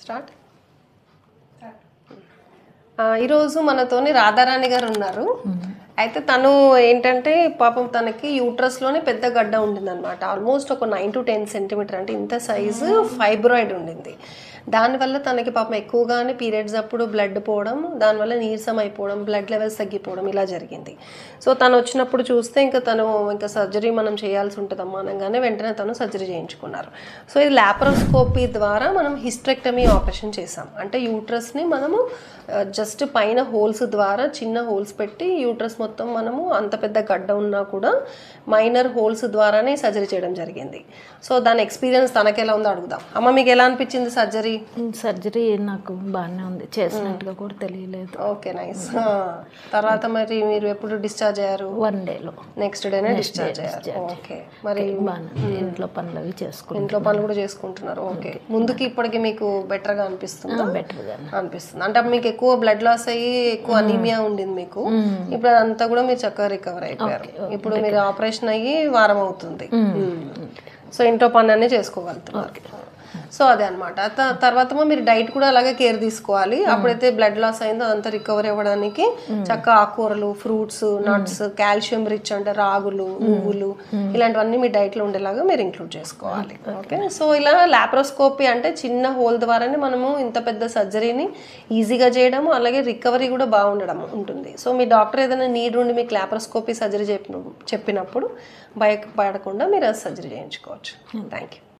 Start. ఈరోజు మనతోని రాధారాణి గారు ఉన్నారు. అయితే తను ఏంటంటే పాపం తనకి యూట్రస్లోనే పెద్ద గడ్డ ఉండిందనమాట. ఆల్మోస్ట్ ఒక 9 to 10 సెంటీమీటర్, అంటే ఇంత సైజు ఫైబ్రాయిడ్ ఉండింది. దానివల్ల తనకి పాపం ఎక్కువగానే పీరియడ్స్ అప్పుడు బ్లడ్ పోవడం, దానివల్ల నీరసం అయిపోవడం, బ్లడ్ లెవెల్స్ తగ్గిపోవడం ఇలా జరిగింది. సో తను వచ్చినప్పుడు చూస్తే ఇంకా సర్జరీ మనం చేయాల్సి ఉంటుందమ్మా అనగానే వెంటనే తను సర్జరీ చేయించుకున్నారు. సో ఇది లాప్రోస్కోపీ ద్వారా మనం హిస్టరెక్టమీ ఆపరేషన్ చేసాం. అంటే యూట్రస్ని మనము జస్ట్ పైన హోల్స్ ద్వారా చిన్న హోల్స్ పెట్టి యూట్రస్ మొత్తం మనము అంత పెద్ద గడ్డ ఉన్నా కూడా మైనర్ హోల్స్ ద్వారానే సర్జరీ చేయడం జరిగింది. సో దాని ఎక్స్పీరియన్స్ తనకి ఎలా ఉందో అడుగుదాం. అమ్మ, మీకు ఎలా అనిపించింది సర్జరీ? సర్జరీ నాకు బాగానే ఉంది, చేసినట్టుగా కూడా తెలియలేదు. Okay, nice. తర్వాత మరి మీరు ఎప్పుడు డిశ్చార్జ్ అయ్యారు? 1 డేలో, నెక్స్ట్ డేనే డిశ్చార్జ్ అయ్యారు. ఓకే, మరి ఇంట్లో పనులు అవి చేసుకుంటాం. ఇంట్లో పనులు కూడా చేసుకుంటున్నారు. ఓకే, ముందుకి ఇప్పటికి మీకు బెటర్గా అనిపిస్తుందా? బెటర్గా అనిపిస్తుంది. అంటే మీకు ఎక్కువ బ్లడ్ లాస్ అయ్యి ఎక్కువ అనీమియా ఉండింది మీకు. ఇప్పుడు అదంతా కూడా మీరు చక్కగా రికవర్ అయిపోయారు. ఇప్పుడు మీరు ఆపరేషన్ అయ్యి వారం అవుతుంది. సో ఇంట్లో పని అన్నీ చేసుకోగలుగుతున్నారు. సో అదే అనమాట. తర్వాత మీరు డైట్ కూడా అలాగే కేర్ తీసుకోవాలి. అప్పుడైతే బ్లడ్ లాస్ అయిందో అదంతా రికవర్ అవ్వడానికి చక్కగా ఆకుకూరలు, ఫ్రూట్స్, నట్స్, కాల్షియం రిచ్ అంటే రాగులు, నువ్వులు ఇలాంటివన్నీ మీ డైట్లో ఉండేలాగా మీరు ఇంక్లూడ్ చేసుకోవాలి. ఓకే, సో ఇలా లాప్రోస్కోపీ అంటే చిన్న హోల్ ద్వారానే మనము ఇంత పెద్ద సర్జరీని ఈజీగా చేయడము, అలాగే రికవరీ కూడా బాగుండడం ఉంటుంది. సో మీ డాక్టర్ ఏదైనా నీడ్ ఉండి మీకు లాప్రోస్కోపీ సర్జరీ చెప్పినప్పుడు భయపడకుండా మీరు సర్జరీ చేయించుకోవచ్చు. Thank you.